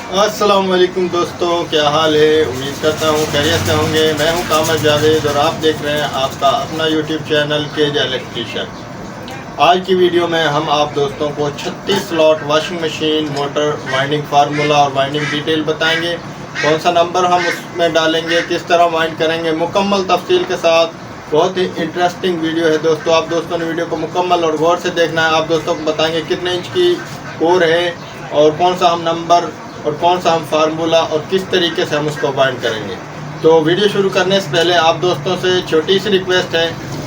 अस्सलाम वालेकुम दोस्तों, क्या हाल है। उम्मीद करता हूँ खैरियत से होंगे। मैं हूँ कामर जावेद और आप देख रहे हैं आपका अपना यूट्यूब चैनल केजे इलेक्ट्रीशियन। आज की वीडियो में हम आप दोस्तों को 36 slot washing machine motor winding formula और वाइंडिंग डिटेल बताएंगे। कौन सा नंबर हम उसमें डालेंगे, किस तरह वाइंड करेंगे, मुकम्मल तफसील के साथ। बहुत ही इंटरेस्टिंग वीडियो है दोस्तों। आप दोस्तों ने वीडियो को मुकम्मल और गौर से देखना है। आप दोस्तों को बताएंगे कितने इंच की कोर है और कौन सा हम नंबर और कौन सा हम फार्मूला और किस तरीके से हम उसको वाइंड करेंगे। तो वीडियो शुरू करने से पहले आप दोस्तों से छोटी सी रिक्वेस्ट है,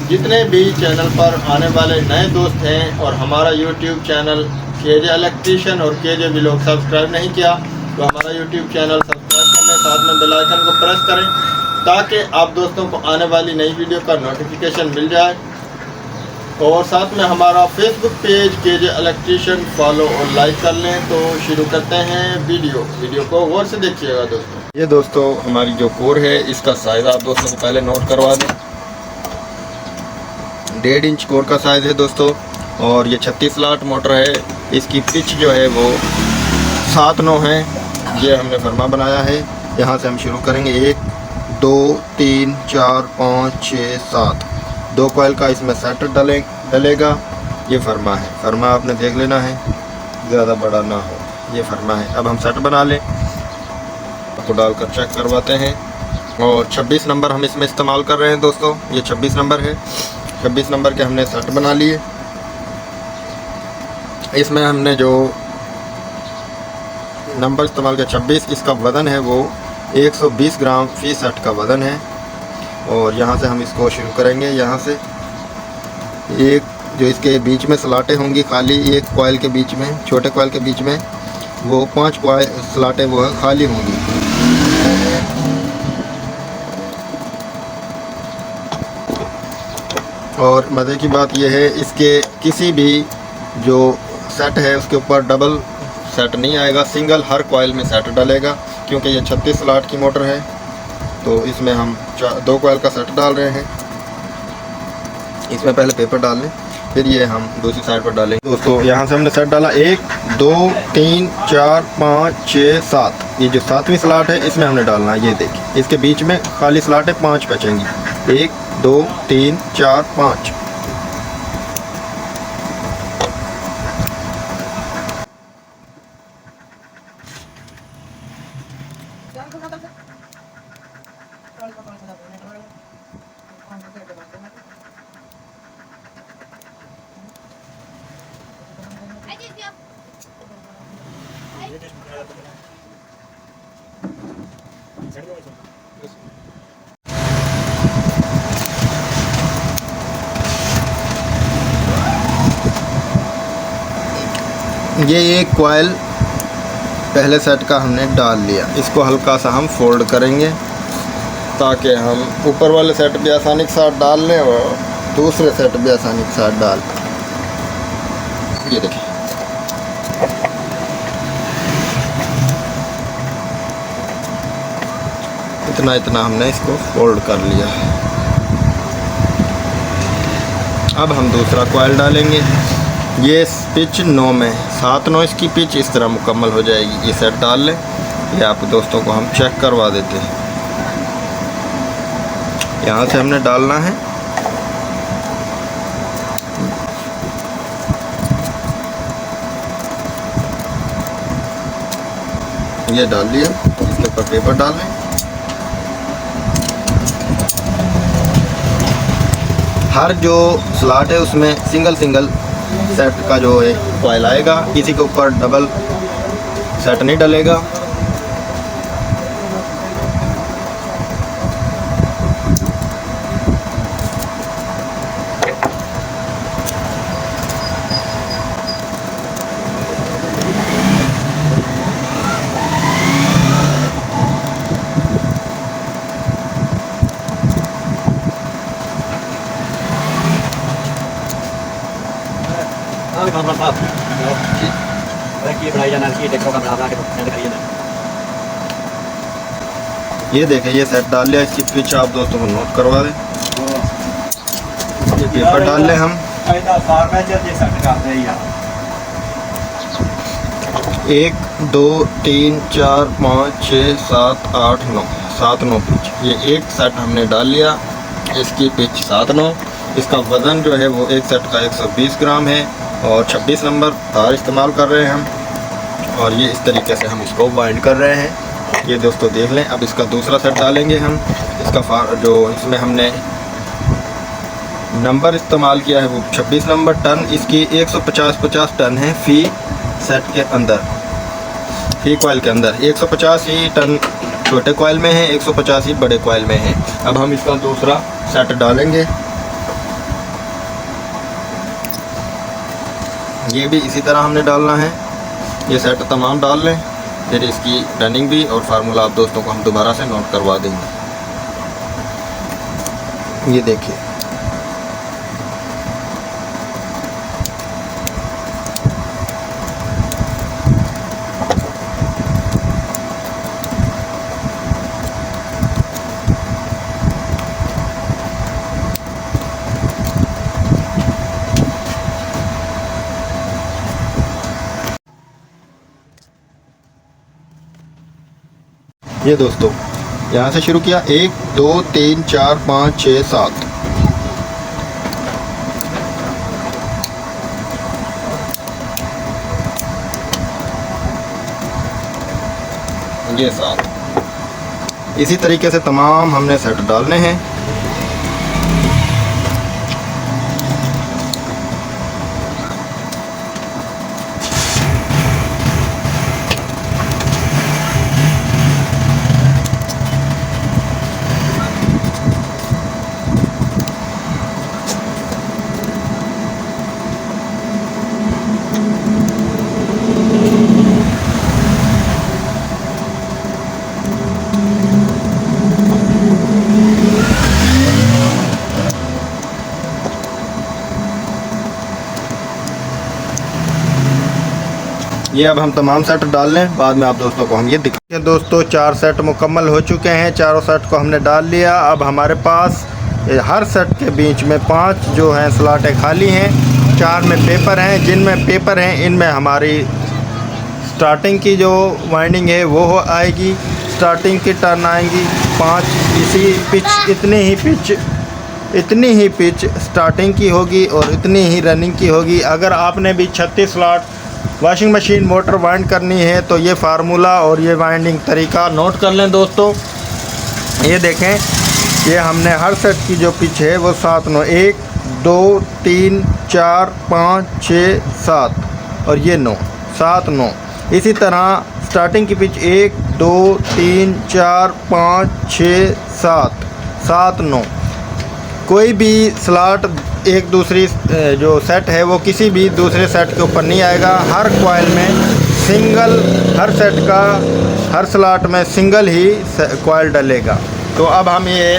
जितने भी चैनल पर आने वाले नए दोस्त हैं और हमारा यूट्यूब चैनल केजे इलेक्ट्रीशियन और केजे व्लॉग सब्सक्राइब नहीं किया तो हमारा यूट्यूब चैनल सब्सक्राइब कर लें, साथ में बेल आइकन को प्रेस करें ताकि आप दोस्तों को आने वाली नई वीडियो का नोटिफिकेशन मिल जाए। और साथ में हमारा Facebook page KJ electrician follow और लाइक कर लें। तो शुरू करते हैं वीडियो को गौर से देखिएगा दोस्तों। ये दोस्तों हमारी जो कोर है इसका साइज़ आप दोस्तों को पहले नोट करवा दें। 1.5 इंच कोर का साइज़ है दोस्तों और ये 36 स्लॉट मोटर है। इसकी पिच जो है वो 7-9 है। ये हमने फरमा बनाया है। यहाँ से हम शुरू करेंगे। 1 2 3 4 5 6 7 2 कॉइल का इसमें सेट डलेगा। ये फरमा है, फरमा आपने देख लेना है, ज़्यादा बड़ा ना हो। ये फरमा है। अब हम सेट बना लें, आपको डालकर चेक करवाते हैं। और 26 नंबर हम इसमें इस्तेमाल कर रहे हैं दोस्तों। ये 26 नंबर है। 26 नंबर के हमने सेट बना लिए। इसमें हमने जो नंबर इस्तेमाल किया 26, इसका वज़न है वो 120 ग्राम फी सेट का वज़न है। और यहाँ से हम इसको शुरू करेंगे। यहाँ से एक जो इसके बीच में स्लाटें होंगी खाली, एक कॉइल के बीच में, छोटे कॉइल के बीच में वो 5 कॉइल स्लाटें वो खाली होंगी। और मज़े की बात यह है, इसके किसी भी जो सेट है उसके ऊपर डबल सेट नहीं आएगा, सिंगल हर कॉइल में सेट डलेगा। क्योंकि ये 36 स्लॉट की मोटर है तो इसमें हम 2 कॉइल का सेट डाल रहे हैं। इसमें पहले पेपर डाल लें, फिर ये हम दूसरी साइड पर डालेंगे दोस्तों। यहाँ से हमने सेट डाला 1 2 3 4 5 6 7। ये जो 7वीं स्लॉट है इसमें हमने डालना है। ये देखिए इसके बीच में खाली स्लॉट है, 5 बचेंगी। 1 2 3 4 5। ये एक कॉइल पहले सेट का हमने डाल लिया। इसको हल्का सा हम फोल्ड करेंगे ताकि हम ऊपर वाले सेट भी आसानी के साथ डाल लें और दूसरे सेट भी आसानी के साथ डाल। ये देखिए इतना हमने इसको फोल्ड कर लिया। अब हम दूसरा कॉइल डालेंगे। ये पिच 9 में 7-9 इसकी पिच इस तरह मुकम्मल हो जाएगी। ये सेट डाल लें। ये आप दोस्तों को हम चेक करवा देते हैं। यहाँ से हमने डालना है। ये डाल लिया। इसके ऊपर पेपर डाल लें। हर जो स्लॉट है उसमें सिंगल सेट का जो है कॉइल आएगा, किसी के ऊपर डबल सेट नहीं डलेगा। ये देखें ये सेट डाल लिया। इसकी पिच आप दोस्तों को नोट करवा दें। ये पेपर डाल लें हम। एक 2 3 4 5 6 7 8 9 7 9 पिच। ये एक सेट हमने डाल लिया। इसकी पिच 7 9। इसका वज़न जो है वो एक सेट का 120 ग्राम है और 26 नंबर तार इस्तेमाल कर रहे हैं हम। और ये इस तरीके से हम इसको बाइंड कर रहे हैं। ये दोस्तों देख लें। अब इसका दूसरा सेट डालेंगे हम। इसका जो इसमें हमने नंबर इस्तेमाल किया है वो 26 नंबर टन। इसकी 150 टन है फ़ी सेट के अंदर, फ़ी कॉइल के अंदर 150 ही टन छोटे कॉइल में है, 150 ही बड़े कॉइल में है। अब हम इसका दूसरा सेट डालेंगे। ये भी इसी तरह हमने डालना है। ये सेट तमाम डाल लें, फिर इसकी रनिंग भी और फार्मूला आप दोस्तों को हम दोबारा से नोट करवा देंगे। ये देखिए, ये दोस्तों यहाँ से शुरू किया 1 2 3 4 5 6 7। ये 7। इसी तरीके से तमाम हमने सेट डालने हैं। ये अब हम तमाम सेट डाल लें, बाद में आप दोस्तों को हम ये दिखाएंगे। दोस्तों 4 सेट मुकम्मल हो चुके हैं। चारों सेट को हमने डाल लिया। अब हमारे पास हर सेट के बीच में 5 जो हैं स्लॉटें खाली हैं। 4 में पेपर हैं। जिनमें पेपर हैं इनमें हमारी स्टार्टिंग की जो वाइंडिंग है वो आएगी, स्टार्टिंग की टर्न आएंगी 5। इसी पिच इतनी ही पिच स्टार्टिंग की होगी और इतनी ही रनिंग की होगी। अगर आपने भी 36 slot washing machine motor wind करनी है तो ये फार्मूला और ये वाइंडिंग तरीका नोट कर लें दोस्तों। ये देखें, ये हमने हर सेट की जो पिच है वो 7 9 1 2 3 4 5 6 7 और ये 9 7 9। इसी तरह स्टार्टिंग की पिच 1 2 3 4 5 6 7 7 9। कोई भी स्लॉट एक दूसरी जो सेट है वो किसी भी दूसरे सेट के ऊपर नहीं आएगा। हर कॉइल में सिंगल, हर सेट का हर स्लॉट में सिंगल ही कॉइल डलेगा। तो अब हम ये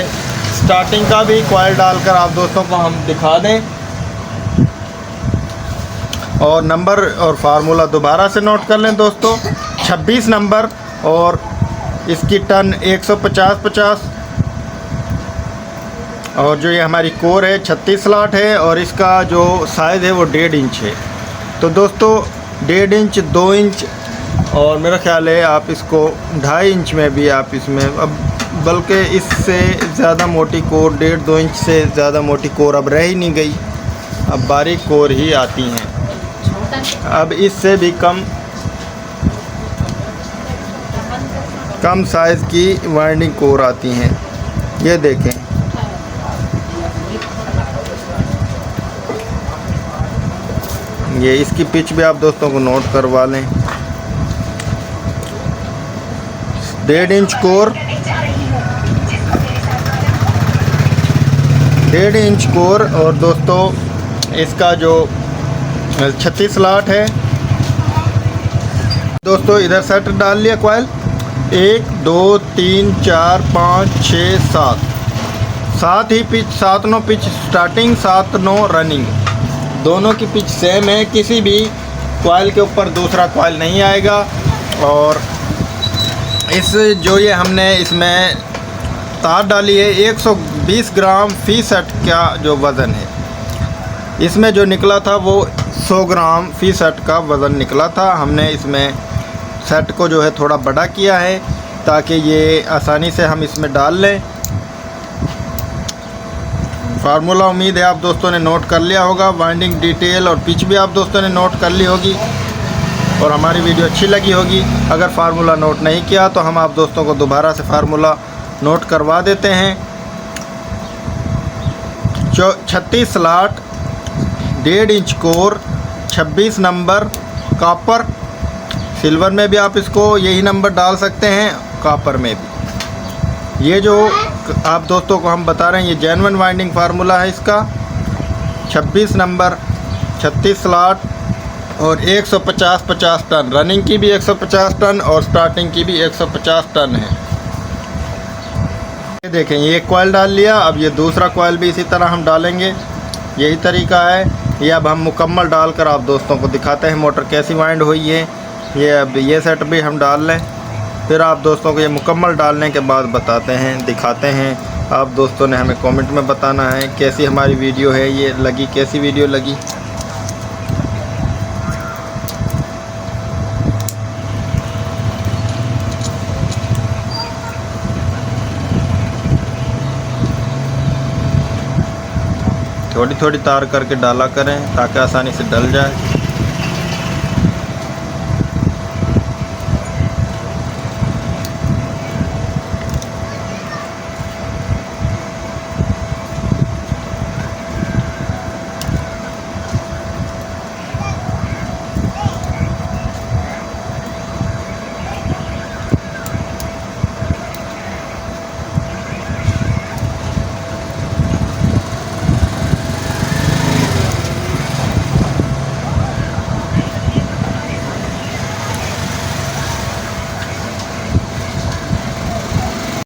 स्टार्टिंग का भी कॉइल डालकर आप दोस्तों को हम दिखा दें और नंबर और फार्मूला दोबारा से नोट कर लें दोस्तों। 26 नंबर और इसकी टन 150 और जो ये हमारी कोर है 36 स्लॉट है और इसका जो साइज़ है वो 1.5 इंच है। तो दोस्तों 1.5 इंच 2 इंच और मेरा ख्याल है आप इसको 2.5 इंच में भी आप इसमें, अब बल्कि इससे ज़्यादा मोटी कोर 1.5-2 इंच से ज़्यादा मोटी कोर अब रह ही नहीं गई। अब बारीक कोर ही आती हैं। अब इससे भी कम साइज़ की वाइंडिंग कोर आती हैं। ये देखें, ये इसकी पिच भी आप दोस्तों को नोट करवा लें। 1.5 इंच कोर, 1.5 इंच कोर और दोस्तों इसका जो 36 स्लॉट है। दोस्तों इधर सेट डाल लिया कॉइल 1 2 3 4 5 6 7। 7 ही पिच 7 9 पिच स्टार्टिंग, 7 9 रनिंग। दोनों की पिच सेम है। किसी भी कॉइल के ऊपर दूसरा कॉइल नहीं आएगा। और इस जो ये हमने इसमें तार डाली है 120 ग्राम फ़ी सेट का जो वज़न है, इसमें जो निकला था वो 100 ग्राम फ़ी सेट का वज़न निकला था। हमने इसमें सेट को जो है थोड़ा बड़ा किया है ताकि ये आसानी से हम इसमें डाल लें। फार्मूला उम्मीद है आप दोस्तों ने नोट कर लिया होगा। वाइंडिंग डिटेल और पिच भी आप दोस्तों ने नोट कर ली होगी और हमारी वीडियो अच्छी लगी होगी। अगर फार्मूला नोट नहीं किया तो हम आप दोस्तों को दोबारा से फार्मूला नोट करवा देते हैं। 36 slot, 1.5 inch core, 26 number copper. Silver में भी आप इसको यही नंबर डाल सकते हैं, कॉपर में भी। ये जो आप दोस्तों को हम बता रहे हैं ये जेन्युइन वाइंडिंग फार्मूला है इसका। 26 नंबर, 36 स्लॉट और 150 टन। रनिंग की भी 150 टन और स्टार्टिंग की भी 150 टन है। ये देखें, ये एक कॉइल डाल लिया, अब ये दूसरा कॉइल भी इसी तरह हम डालेंगे। यही तरीका है। ये अब हम मुकम्मल डालकर आप दोस्तों को दिखाते हैं मोटर कैसी वाइंड हुई है। ये अब ये सेट भी हम डाल लें, फिर आप दोस्तों को ये मुकम्मल डालने के बाद बताते हैं, दिखाते हैं। आप दोस्तों ने हमें कमेंट में बताना है कैसी हमारी वीडियो है, ये लगी, कैसी वीडियो लगी। थोड़ी थोड़ी तार करके डाला करें ताकि आसानी से डल जाए।